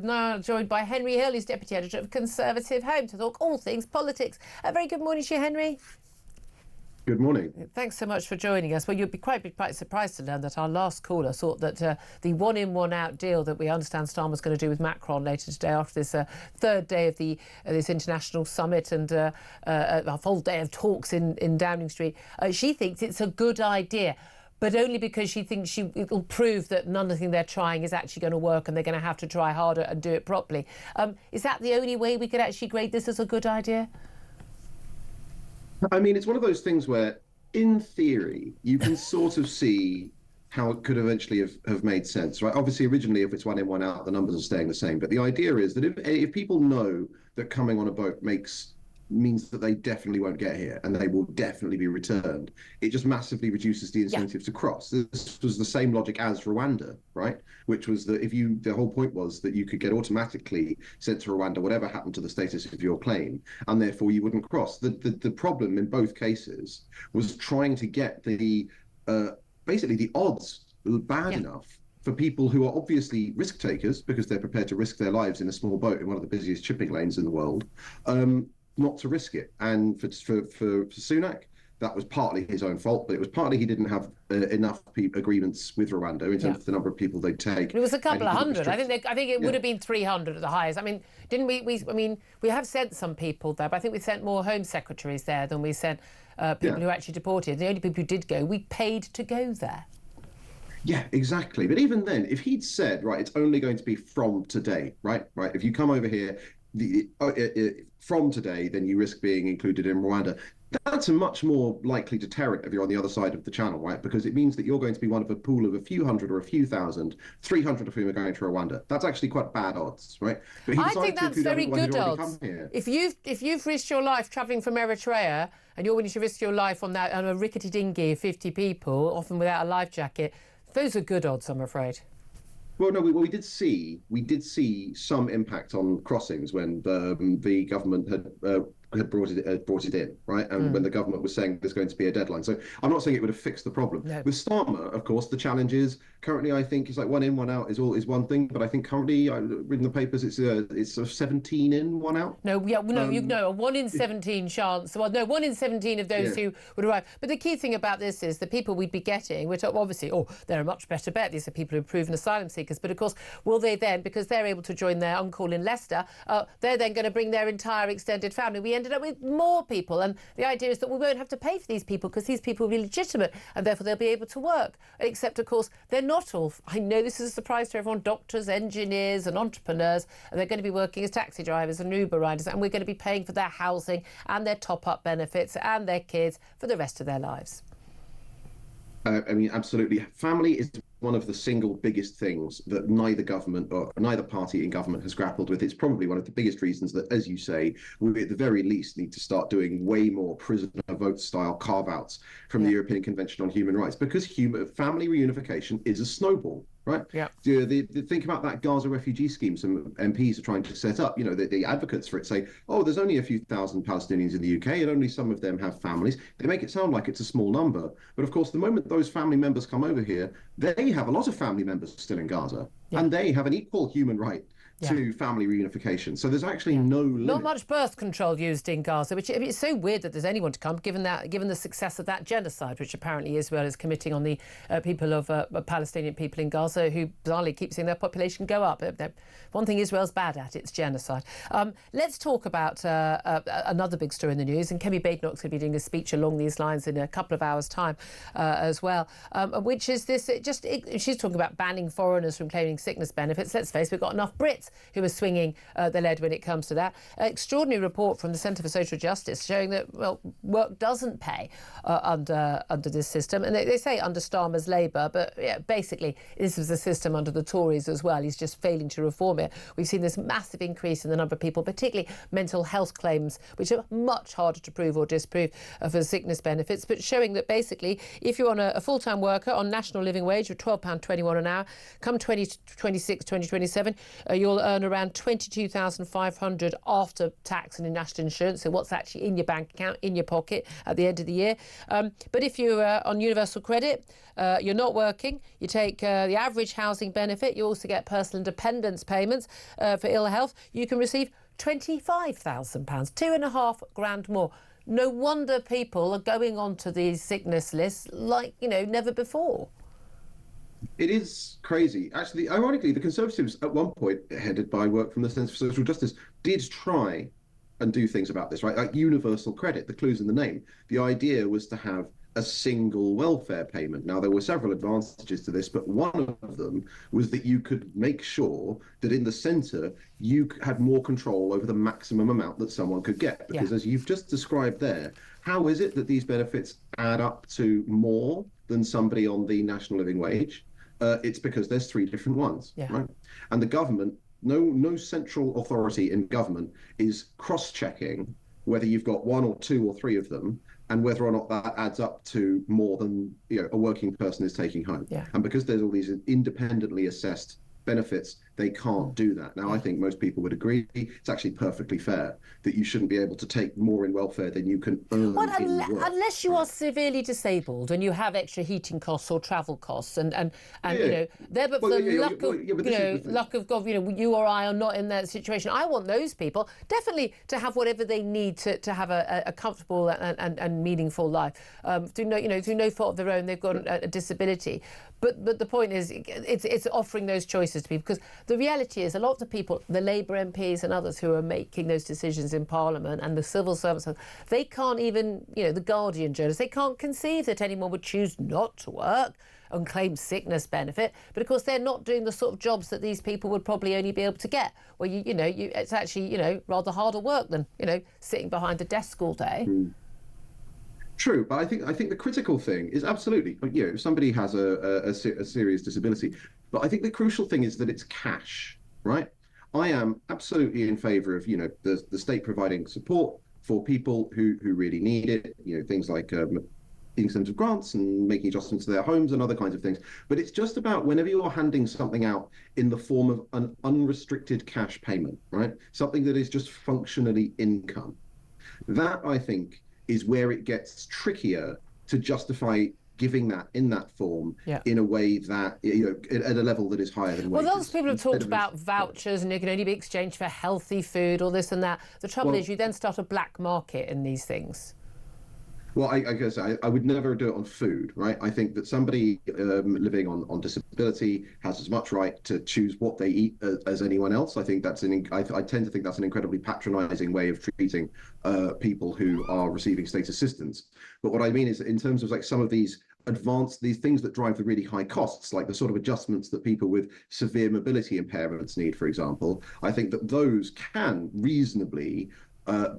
Now joined by Henry Hill, who's Deputy Editor of Conservative Home, to talk all things politics. A very good morning to you, Henry. Good morning. Thanks so much for joining us. Well, you'll be quite surprised to learn that our last caller thought that the one-in, one-out deal that we understand Starmer's going to do with Macron later today, after this third day of this international summit and a full day of talks in Downing Street, she thinks it's a good idea, but only because she thinks it'll prove that nothing they're trying is actually going to work and they're going to have to try harder and do it properly. Is that the only way we could actually grade this as a good idea? I mean, it's one of those things where, in theory, you can sort of see how it could eventually have made sense, right? Obviously, originally, if it's one in, one out, the numbers are staying the same. But the idea is that if people know that coming on a boat means that they definitely won't get here and they will definitely be returned, it just massively reduces the incentive to cross. This was the same logic as Rwanda, right? Which was that the whole point was that you could get automatically sent to Rwanda, whatever happened to the status of your claim, and therefore you wouldn't cross. The problem in both cases was trying to get basically the odds bad enough for people who are obviously risk takers because they're prepared to risk their lives in a small boat in one of the busiest shipping lanes in the world, not to risk it. And for Sunak, that was partly his own fault, but it was partly he didn't have enough agreements with Rwanda in terms of the number of people they'd take. It was a couple of hundred. I think it would have been 300 at the highest. I mean, didn't we? I mean, we have sent some people there, but I think we sent more Home Secretaries there than we sent people who actually deported. The only people who did go, we paid to go there. Yeah, exactly. But even then, if he'd said, right, it's only going to be from today, right? If you come over here from today, then you risk being included in Rwanda. That's a much more likely deterrent if you're on the other side of the channel, right? Because it means that you're going to be one of a pool of a few hundred or a few thousand, 300 of whom are going to Rwanda. That's actually quite bad odds, right? But I think that's very good odds. If you've risked your life travelling from Eritrea and you're willing to risk your life on a rickety dinghy of 50 people, often without a life jacket, those are good odds, I'm afraid. Well, no, we did see some impact on crossings when the government had brought it in, right? And when the government was saying there's going to be a deadline. So I'm not saying it would have fixed the problem. No. With Starmer, of course, the challenge is currently, I think, it's like one in, one out is one thing. But I think currently, I read in the papers, it's sort of 17 in, one out. No, a 1 in 17 chance. Well, no, 1 in 17 of those who would arrive. But the key thing about this is the people we'd be getting, which are obviously, they're a much better bet. These are people who've proven asylum seekers. But of course, will they then, because they're able to join their uncle in Leicester, they're then going to bring their entire extended family. We ended up with more people, and the idea is that we won't have to pay for these people because these people will be legitimate and therefore they'll be able to work. Except, of course, they're not all. I know this is a surprise to everyone. Doctors, engineers and entrepreneurs, and they're going to be working as taxi drivers and Uber riders, and we're going to be paying for their housing and their top-up benefits and their kids for the rest of their lives. I mean, absolutely. Family is one of the single biggest things that neither government or neither party in government has grappled with. It's probably one of the biggest reasons that, as you say, we at the very least need to start doing way more prisoner vote style carve-outs from the European Convention on Human Rights, because family reunification is a snowball. Right? Yeah. Think about that Gaza refugee scheme some MPs are trying to set up. You know, the advocates for it say, there's only a few thousand Palestinians in the UK and only some of them have families. They make it sound like it's a small number. But of course, the moment those family members come over here, they have a lot of family members still in Gaza, and they have an equal human right to family reunification. So there's actually no limit. Not much birth control used in Gaza, which it's so weird that there's anyone to come, given the success of that genocide, which apparently Israel is committing on the people of Palestinian people in Gaza, who bizarrely keep seeing their population go up. One thing Israel's bad at, it's genocide. Let's talk about another big story in the news, and Kemi Badenoch's going to be doing a speech along these lines in a couple of hours' time as well, which is this, she's talking about banning foreigners from claiming sickness benefits. Let's face it, we've got enough Brits who are swinging the lead when it comes to that. Extraordinary report from the Centre for Social Justice showing that, work doesn't pay under this system. And they say under Starmer's Labour, but basically this was a system under the Tories as well. He's just failing to reform it. We've seen this massive increase in the number of people, particularly mental health claims, which are much harder to prove or disprove for sickness benefits, but showing that basically if you're on a full-time worker on national living wage of £12.21 an hour, come 2026, 2027, you'll will earn around 22,500 after tax and national insurance, so what's actually in your bank account, in your pocket at the end of the year. But if you're on universal credit, you're not working, you take the average housing benefit, you also get personal independence payments for ill health, you can receive £25,000, £2.5 grand more. No wonder people are going onto these sickness lists like, never before. It is crazy. Actually, ironically, the Conservatives at one point, headed by Work from the Centre for Social Justice, did try and do things about this, right? Like universal credit, the clue's in the name. The idea was to have a single welfare payment. Now, there were several advantages to this, but one of them was that you could make sure that in the centre, you had more control over the maximum amount that someone could get. Because as you've just described there, how is it that these benefits add up to more than somebody on the national living wage? It's because there's three different ones, right? And the government, no central authority in government is cross-checking whether you've got one or two or three of them, and whether or not that adds up to more than a working person is taking home. And because there's all these independently assessed benefits, they can't do that. Now, I think most people would agree it's actually perfectly fair that you shouldn't be able to take more in welfare than you can earn in work. Unless you are severely disabled and you have extra heating costs or travel costs, and there, but for the luck of God, you or I are not in that situation. I want those people definitely to have whatever they need to have a comfortable and meaningful life. Through no fault of their own, they've got a disability. But the point is, it's offering those choices to people, because the reality is a lot of the people, the Labour MPs and others who are making those decisions in Parliament, and the civil servants, they can't even, the Guardian journalists, they can't conceive that anyone would choose not to work and claim sickness benefit. But of course, they're not doing the sort of jobs that these people would probably only be able to get, where it's actually rather harder work than sitting behind a desk all day. True, but I think the critical thing is absolutely, if somebody has a serious disability, but I think the crucial thing is that it's cash, right? I am absolutely in favour of the state providing support for people who really need it, things like in terms of grants and making adjustments to their homes and other kinds of things. But it's just about whenever you're handing something out in the form of an unrestricted cash payment, right? Something that is just functionally income. That, I think, is where it gets trickier to justify giving that in that form in a way that, at a level that is higher than wages. Well, those people have talked about vouchers and it can only be exchanged for healthy food or this and that. The trouble is you then start a black market in these things. Well, I guess I would never do it on food, right? I think that somebody living on disability has as much right to choose what they eat as anyone else. I think that's I tend to think that's an incredibly patronising way of treating people who are receiving state assistance. But what I mean is, in terms of like some of these things that drive the really high costs, like the sort of adjustments that people with severe mobility impairments need, for example, I think that those can reasonably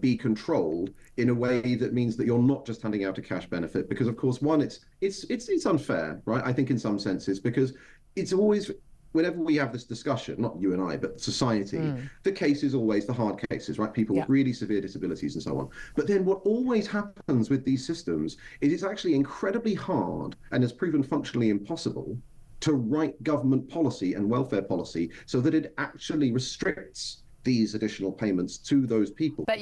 be controlled in a way that means that you're not just handing out a cash benefit, because of course, one, it's unfair, right? I think in some senses, because it's always, whenever we have this discussion, not you and I, but society, the case is always the hard cases, right? People with really severe disabilities and so on. But then what always happens with these systems is it's actually incredibly hard and has proven functionally impossible to write government policy and welfare policy so that it actually restricts these additional payments to those people. I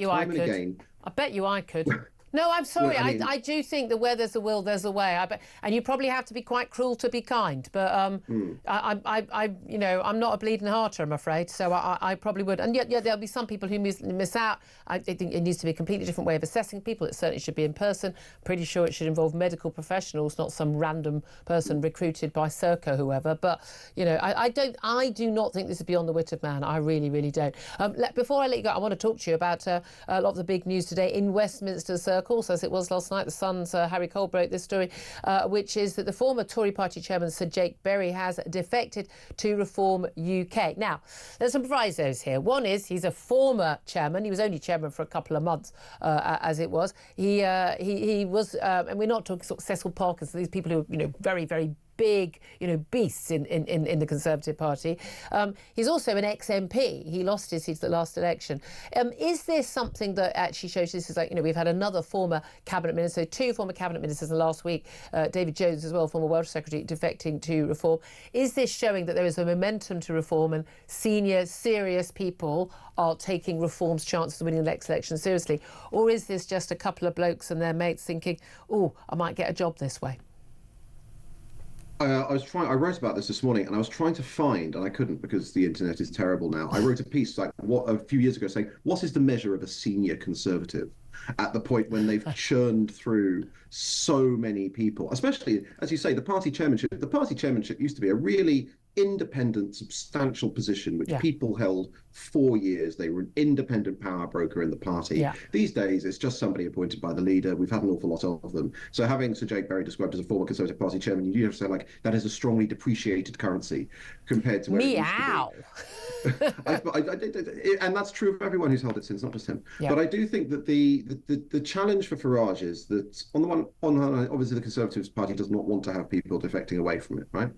bet you I could. No, I'm sorry. Well, I do think that where there's a will, there's a way. And you probably have to be quite cruel to be kind. But I'm not a bleeding hearter, I'm afraid. So I probably would. And yet there'll be some people who miss out. I think it needs to be a completely different way of assessing people. It certainly should be in person. Pretty sure it should involve medical professionals, not some random person recruited by Circa, whoever. But I do not think this is beyond the wit of man. I really, really don't. Before I let you go, I want to talk to you about a lot of the big news today in Westminster circles, as it was last night. The Sun's Harry Cole broke this story, which is that the former Tory party chairman, Sir Jake Berry, has defected to Reform UK. Now, there's some provisos here. One is he's a former chairman. He was only chairman for a couple of months, as it was. He was, and we're not talking sort of Cecil Parkinson, these people who are, very, very big, beasts in the Conservative Party. He's also an ex-MP. He lost his seat at the last election. Is this something that actually shows this is like, we've had another former cabinet minister, two former cabinet ministers last week, David Jones as well, former Welsh Secretary, defecting to reform. Is this showing that there is a momentum to reform and senior, serious people are taking reform's chances of winning the next election seriously? Or is this just a couple of blokes and their mates thinking, oh, I might get a job this way? I wrote about this morning, and I was trying to find, and I couldn't because the internet is terrible now. I wrote a piece a few years ago saying, what is the measure of a senior Conservative at the point when they've churned through so many people, especially, as you say, the party chairmanship. The party chairmanship used to be a really independent, substantial position, which people held 4 years. They were an independent power broker in the party. These days, it's just somebody appointed by the leader. We've had an awful lot of them. So having Sir Jake Berry described as a former Conservative Party chairman, you do have to say, that is a strongly depreciated currency compared to where it used to be. And that's true of everyone who's held it since, not just him. But I do think that the challenge for Farage is that, on the one hand, obviously the Conservative Party does not want to have people defecting away from it, right?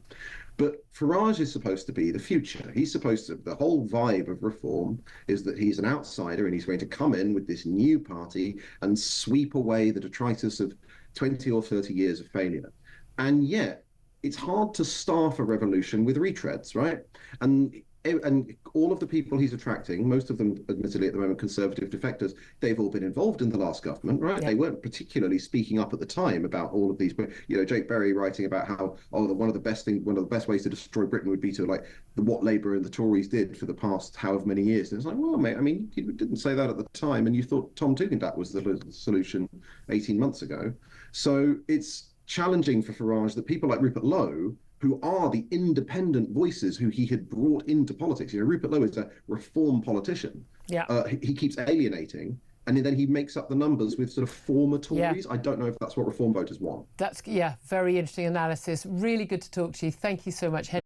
But Farage is supposed to be the future. He's supposed to, the whole vibe of reform is that he's an outsider and he's going to come in with this new party and sweep away the detritus of 20 or 30 years of failure. And yet, it's hard to staff a revolution with retreads, right? And all of the people he's attracting, most of them admittedly at the moment Conservative defectors, they've all been involved in the last government, right? They weren't particularly speaking up at the time about all of these, but Jake Berry writing about how one of the best ways to destroy Britain would be to what Labour and the Tories did for the past however many years. And it's like, well, mate, I mean, you didn't say that at the time, and you thought Tom Tugendhat was the solution 18 months ago. So it's challenging for Farage that people like Rupert Lowe, who are the independent voices who he had brought into politics. Rupert Lowe is a reform politician. He keeps alienating, and then he makes up the numbers with sort of former Tories. I don't know if that's what reform voters want. That's, very interesting analysis. Really good to talk to you. Thank you so much, Henry.